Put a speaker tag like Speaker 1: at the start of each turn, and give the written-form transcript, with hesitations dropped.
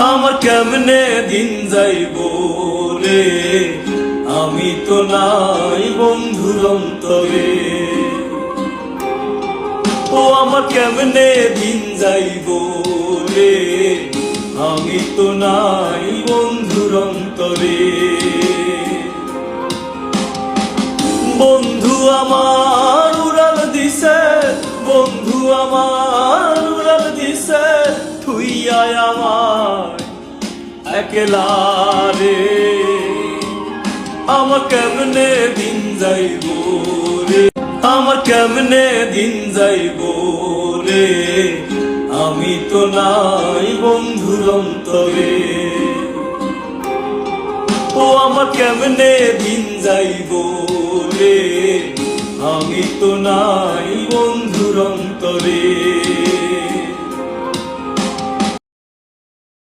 Speaker 1: আমার কেমনে দিন যাইব রে, আমি তো নাই বন্ধুর অন্তরে। ও আমার কেমনে দিন যাইব রে, আমি তো নাই বন্ধুর অন্তরে। বন্ধু আমার উড়াল দিছে, বন্ধু আমার উড়াল দিছে, থুইয়া আমার একলা রে। আমার কেমনে দিন যাইব রে, আমার কেমনে দিন যাইব রে, আমি তো নাই বন্ধুর অন্তরে। ও আমার কেমনে দিন যাইব রে, আমি তো নাই বন্ধুর অন্তরে।